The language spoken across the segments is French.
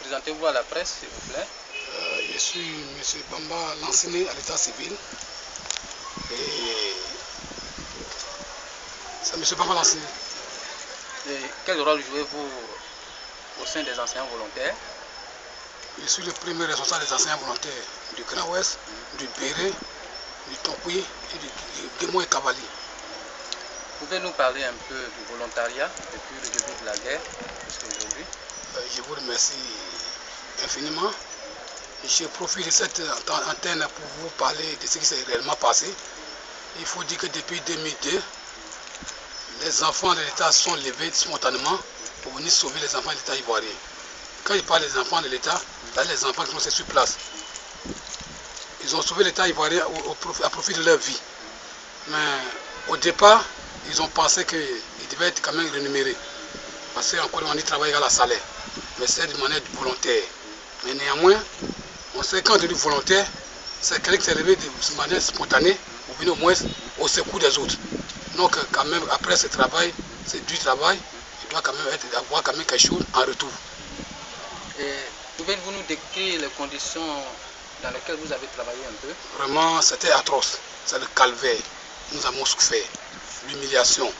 présentez-vous à la presse, s'il vous plaît. Je suis M. Bamba Lanciné à l'état civil. Et c'est M. Bamba Lanciné. Et quel rôle jouez-vous au sein des enseignants volontaires? Je suis le premier responsable des enseignants volontaires du Grand Ouest, du Béré, du Tonkoué et du Guémo et Cavali. Pouvez-nous parler un peu du volontariat depuis le début de la guerre jusqu'à aujourd'hui? Je vous remercie infiniment. Je profite de cette antenne pour vous parler de ce qui s'est réellement passé. Il faut dire que depuis 2002, les enfants de l'État sont levés spontanément pour venir sauver les enfants de l'État ivoirien. Quand je parle des enfants de l'État, c'est les enfants qui sont sur place. Ils ont sauvé l'État ivoirien à profit de leur vie. Mais au départ, ils ont pensé qu'ils devaient être quand même rémunérés. Parce qu'encore on y travaille à la salaire. Mais c'est de manière volontaire. Mais néanmoins, on sait quand on dit volontaire, c'est quelqu'un qui s'est levé de manière spontanée pour venir au moins au secours des autres. Donc quand même, après ce travail, c'est du travail, il doit quand même avoir quand même quelque chose en retour. Pouvez-vous nous décrire les conditions dans lesquelles vous avez travaillé un peu? Vraiment, c'était atroce. C'est le calvaire. Nous avons souffert. L'humiliation.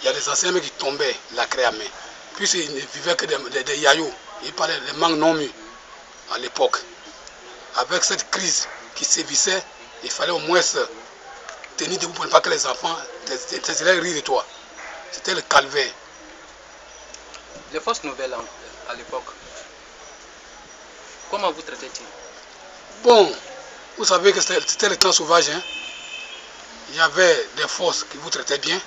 Il y a des enseignants qui tombaient, la craie à main. Puis ils ne vivaient que des yaourts. Ils parlaient des manques non mûrs à l'époque. Avec cette crise qui sévissait, il fallait au moins se tenir debout pour ne pas que les enfants, tes élèves rient de toi. C'était le calvaire. Les fausses nouvelles à l'époque, comment vous traitez-ils? Bon, vous savez que c'était le temps sauvage. Hein? Il y avait des forces qui vous traitaient bien,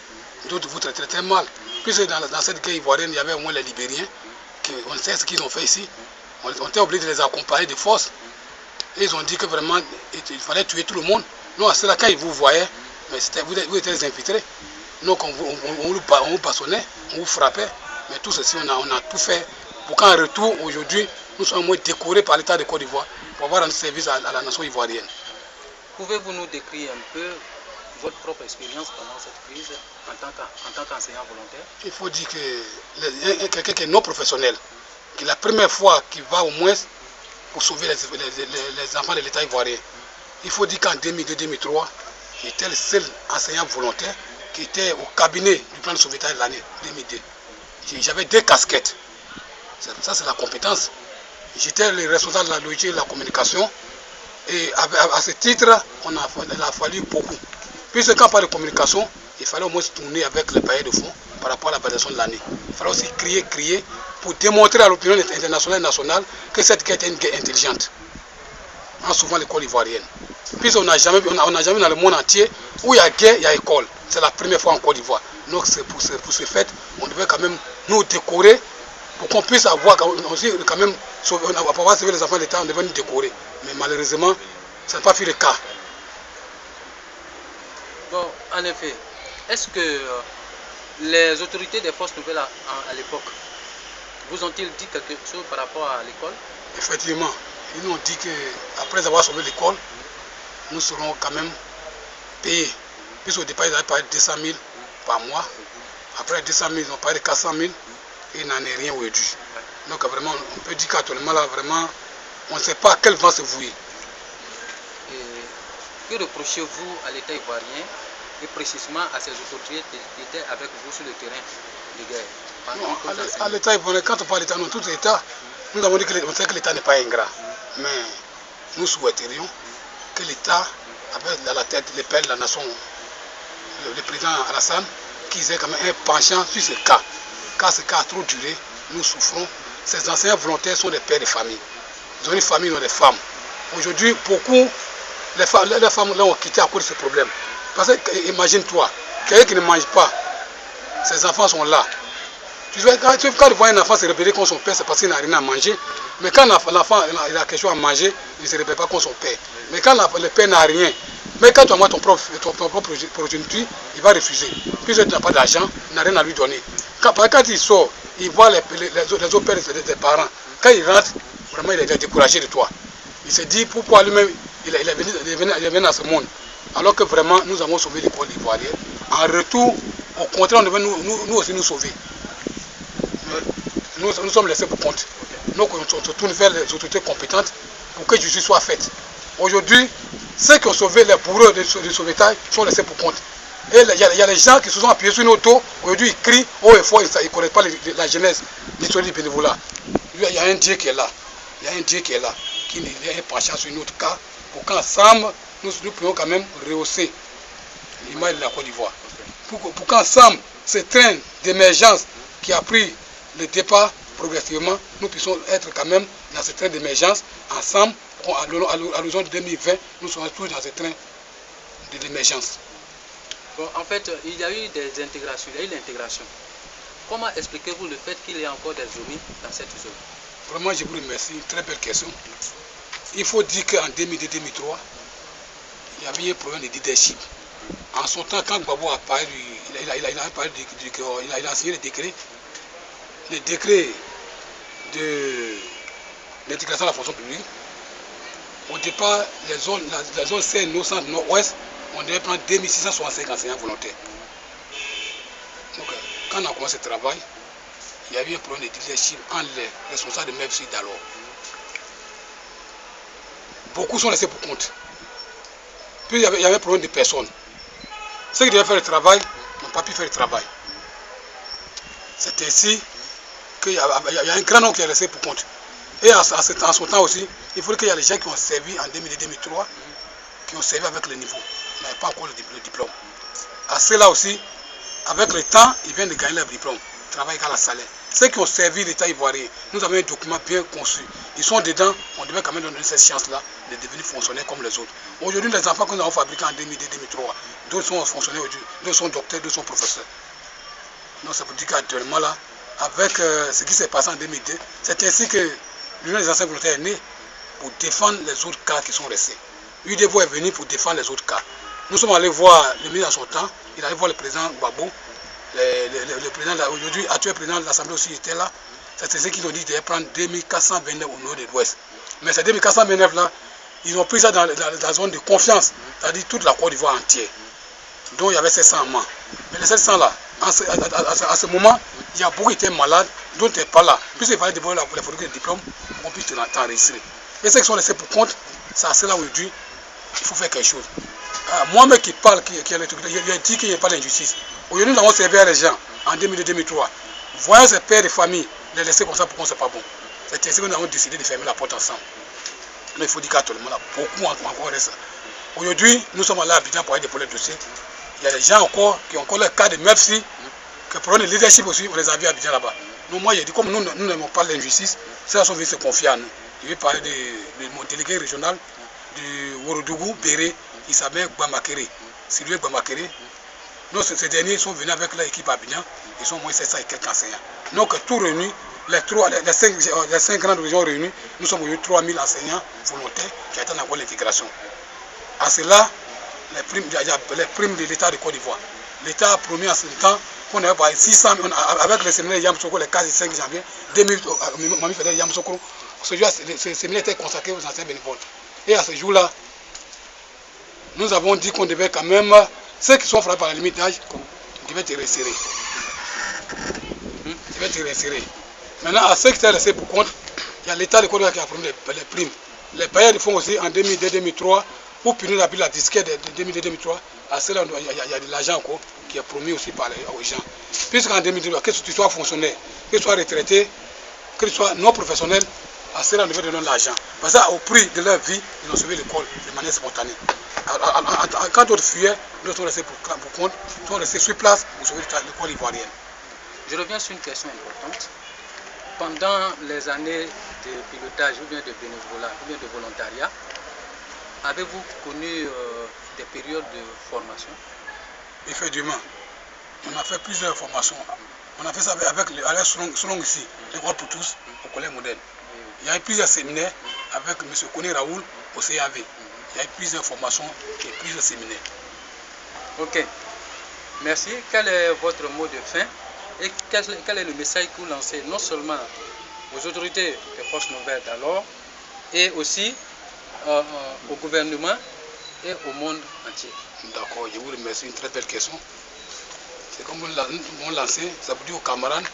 d'autres vous traitaient très mal. Puisque dans cette guerre ivoirienne, il y avait au moins les Libériens, on sait ce qu'ils ont fait ici. On était obligé de les accompagner de force. Et ils ont dit que vraiment, il fallait tuer tout le monde. Non, c'est là quand ils vous voyaient, mais vous étiez les infiltrés. Donc on vous bâtonnait, on vous frappait. Mais tout ceci, on a tout fait pour qu'en retour, aujourd'hui, nous soyons au moins décorés par l'État de Côte d'Ivoire pour avoir rendu service à la nation ivoirienne. Pouvez-vous nous décrire un peu votre propre expérience pendant cette crise en tant qu'enseignant volontaire? Il faut dire que quelqu'un qui est non professionnel, qui est la première fois qu'il va au moins pour sauver les enfants de l'État ivoirien. Il faut dire qu'en 2002-2003, j'étais le seul enseignant volontaire qui était au cabinet du plan de sauvetage de l'année 2002. J'avais 2 casquettes. Ça, c'est la compétence. J'étais le responsable de la logique et de la communication. Et à ce titre, il a fallu beaucoup. Puisque quand on parle de communication, il fallait au moins se tourner avec les bailleurs de fonds par rapport à la validation de l'année. Il fallait aussi crier pour démontrer à l'opinion internationale et nationale que cette guerre était une guerre intelligente. En souvent l'école ivoirienne. Puisqu'on n'a jamais vu dans le monde entier où il y a guerre, il y a école. C'est la première fois en Côte d'Ivoire. Donc pour ce fait, on devait quand même nous décorer pour qu'on puisse avoir aussi quand même, pour pouvoir sauver les enfants de l'État, on devait nous décorer. Mais malheureusement, ça n'a pas fait le cas. Bon, en effet, est-ce que les autorités des forces nouvelles à l'époque vous ont-ils dit quelque chose par rapport à l'école? Effectivement, ils nous ont dit qu'après avoir sauvé l'école, nous serons quand même payés. Puisqu'au départ, ils avaient parlé de 200 000 par mois. Après 200 000, ils ont parlé de 400 000 et il n'en est rien aujourd'hui. Donc vraiment, on peut dire qu'actuellement, là, vraiment, on ne sait pas à quel vent se vouer. Que reprochez-vous à l'État ivoirien et précisément à ces autorités qui étaient avec vous sur le terrain de guerre? À l'État ivoirien, quand on parle d'État, tout l'État, nous avons dit qu'on sait que l'État n'est pas ingrat. Mais nous souhaiterions que l'État, avec à la tête les pères de la nation, le président Alassane, qu'ils aient quand même un penchant sur ce cas. Car ce cas a trop duré, nous souffrons. Ces enseignants volontaires sont des pères de famille. Ils ont une famille, ils ont des femmes. Aujourd'hui, beaucoup, les femmes l'ont quitté à cause de ce problème. Parce que, imagine-toi, quelqu'un qui ne mange pas, ses enfants sont là. Quand tu vois un enfant se réveiller contre son père, c'est parce qu'il n'a rien à manger. Mais quand l'enfant a quelque chose à manger, il ne se réveille pas contre son père. Mais quand le père n'a rien, mais quand tu as ton propre progéniture, il va refuser. Puisque tu n'as pas d'argent, il n'a rien à lui donner. Quand il sort, il voit les autres pères des parents. Quand il rentre, vraiment il est découragé de toi. Il se dit pourquoi lui-même il est venu dans ce monde. Alors que vraiment nous avons sauvé l'école ivoirienne. En retour, au contraire, on devait nous aussi nous sauver. Nous sommes laissés pour compte. Donc on se tourne vers les autorités compétentes pour que justice soit faite. Aujourd'hui, ceux qui ont sauvé les bourreaux de sauvetage sont laissés pour compte. Et il y a les gens qui se sont appuyés sur une auto, aujourd'hui ils crient haut et fort, ils ne connaissent pas la genèse, l'histoire du bénévolat. Il y a un Dieu qui est là. Il y a un Dieu qui est là, qui est penchant sur une autre cas, pour qu'ensemble, nous puissions quand même rehausser l'image de la Côte d'Ivoire. Pour qu'ensemble, ce train d'émergence qui a pris le départ progressivement, nous puissions être quand même dans ce train d'émergence, ensemble, à l'horizon de 2020, nous serons tous dans ce train de l'émergence. Bon, en fait, il y a eu des intégrations, il y a eu l'intégration. Comment expliquez-vous le fait qu'il y ait encore des zombies dans cette zone? Vraiment, je vous remercie. Très belle question. Il faut dire qu'en 2002-2003, il y avait un problème de leadership. En son temps, quand Gbagbo a parlé, il a signé le décret de l'intégration de la fonction publique. Au départ, la zone CNO, centre nord-ouest, on devait prendre 2665 enseignants volontaires. Donc, quand on a commencé le travail, il y avait un problème de leadership entre les responsables de MEPSI d'alors. Beaucoup sont laissés pour compte. Puis il y avait un problème de personnes. Ceux qui devaient faire le travail n'ont pas pu faire le travail. C'est ainsi qu'il y a un grand nombre qui est laissé pour compte. Et en son temps aussi, il faut qu'il y ait les gens qui ont servi en 2002-2003, qui ont servi avec le niveau, mais pas encore le diplôme. À ceux-là aussi, avec le temps, ils viennent de gagner leur diplôme. Travail égale à salaire. Ceux qui ont servi l'État ivoirien, nous avons un document bien conçu. Ils sont dedans, on devait quand même donner cette chance-là de devenir fonctionnaires comme les autres. Aujourd'hui, les enfants que nous avons fabriqués en 2002-2003, d'autres sont fonctionnaires aujourd'hui, d'autres sont docteurs, d'autres sont professeurs. Donc ça veut dire qu'actuellement là, avec ce qui s'est passé en 2002, c'est ainsi que l'Union des anciens volontaires est née pour défendre les autres cas qui sont restés. UDEVO est venu pour défendre les autres cas. Nous sommes allés voir le ministre en son temps, il allait voir le président Gbagbo. Le président, aujourd'hui, actuel président de l'Assemblée aussi était là. C'est ce qu'ils ont dit de prendre 2429 au nord de l'Ouest. Mais ces 2429 là, ils ont pris ça dans la zone de confiance, c'est-à-dire toute la Côte d'Ivoire entière. Donc il y avait 700 membres. Mais les 700 là, à ce moment, il y a beaucoup qui étaient malades, d'autres n'étaient pas là. Puis il fallait dévoiler les photos de diplôme pour qu'on puisse t'enregistrer. Et ceux qui sont laissés pour compte, c'est à cela aujourd'hui, il faut faire quelque chose. Moi-même qui parle, qui a l'électricité, il a dit qu'il n'y a pas d'injustice. Aujourd'hui, nous avons servi à les gens en 2002-2003. Voyons ces pères de famille, les laisser comme ça pour qu'on ne soit pas bon. C'est ainsi que nous avons décidé de fermer la porte ensemble. Donc, il faut dire qu'actuellement, beaucoup encore reste. Aujourd'hui, nous sommes allés à Abidjan pour aller déposer le dossier. Il y a des gens encore qui ont encore le cas de MEPSI, qui prennent le leadership aussi, on les a vus à Abidjan là-bas. Donc moi, j'ai dit, comme nous n'aimons pas l'injustice, ceux-là sont venus se confier à nous. Je vais parler de mon délégué régional du Worodougou, Béré, il s'appelle Gbamakere. C'est lui Gbamakere. Donc ces derniers sont venus avec leur équipe à Abidjan, ils sont moins 700 et quelques enseignants. Donc tout réunis, les 5 grandes régions réunies, nous sommes eu 3000 enseignants volontaires qui attendent encore l'intégration. À cela, les primes de l'État de Côte d'Ivoire. L'État a promis en ce temps qu'on avait 600 000, avec le séminaire Yamsoko, le 4 et 5 janvier 2000, Mami Fédère Yamsoko, ce séminaire était consacré aux anciens bénévoles. Et à ce jour-là, nous avons dit qu'on devait quand même, ceux qui sont frappés par la limite d'âge, devaient être resserrés. Maintenant, à ceux qui étaient laissés pour compte, il y a l'État de Côte d'Ivoire qui a promis les primes. Les bailleurs de fonds aussi en 2002-2003, pour punir la disquette de 2002-2003, à cela, il y a de l'argent encore qui est promis aussi par aux gens. Puisqu'en 2002, que tu sois fonctionnaire, que tu sois retraité, que tu sois non professionnel, à cela, on devait donner de l'argent. Parce qu'au prix de leur vie, ils ont sauvé l'école de manière spontanée. Quand d'autres fuyaient, d'autres sont restés pour compte, sont restés sur place pour sauver l'école ivoirienne. Je reviens sur une question importante. Pendant les années de pilotage ou bien de bénévolat ou bien de volontariat, avez-vous connu des périodes de formation? Effectivement, on a fait plusieurs formations. On a fait ça avec selon ici, l'école pour tous, au collège modèle. Il y a eu plusieurs séminaires avec M. Kone Raoul au CAV. Il y a eu plusieurs formations et plusieurs séminaires. Ok. Merci. Quel est votre mot de fin et quel est le message que vous lancez non seulement aux autorités des forces nouvelles d'alors et aussi au gouvernement et au monde entier? D'accord, je vous remercie. Une très belle question. C'est comme vous lancez, ça veut dire aux camarades,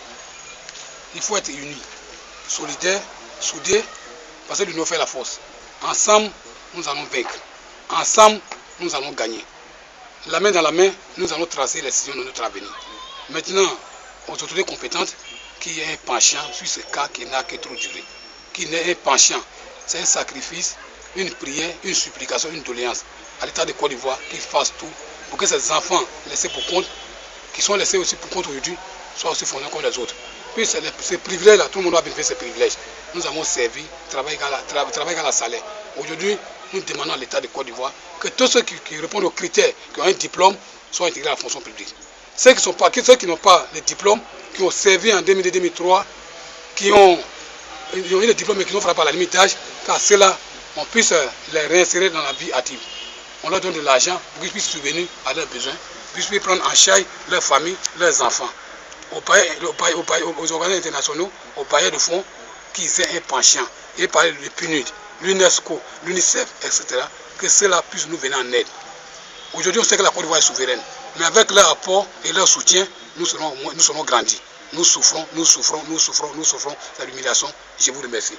il faut être unis, solidaires soudés, parce que l'union fait la force. Ensemble, nous allons vaincre. Ensemble, nous allons gagner. La main dans la main, nous allons tracer les décisions de notre avenir. Maintenant, aux autorités compétentes, qui est un penchant sur ce cas qui n'a que trop duré. Qui n'est un penchant, c'est un sacrifice, une prière, une supplication, une doléance à l'État de Côte d'Ivoire qu'il fasse tout pour que ces enfants laissés pour compte, qui sont laissés aussi pour compte aujourd'hui, soient aussi fondés comme les autres. Puis ces privilèges-là, tout le monde a bénéficié de ces privilèges. Nous avons servi, travail à la salaire. Aujourd'hui, nous demandons à l'État de Côte d'Ivoire que tous ceux qui répondent aux critères, qui ont un diplôme, soient intégrés à la fonction publique. Ceux qui n'ont pas le diplôme, qui ont servi en 2002-2003, qui ont eu le diplôme et qui n'ont frappé à la limite d'âge, car ceux-là, on puisse les réinsérer dans la vie active. On leur donne de l'argent pour qu'ils puissent subvenir à leurs besoins, puissent prendre en charge leur famille, leurs enfants. Aux organismes internationaux, aux bailleurs de fonds, qu'ils aient un penchant. Et par le PNUD, l'UNESCO, l'UNICEF, etc., que cela puisse nous venir en aide. Aujourd'hui, on sait que la Côte d'Ivoire est souveraine, mais avec leur apport et leur soutien, nous serons grandis. Nous souffrons, c'est l'humiliation. Je vous remercie.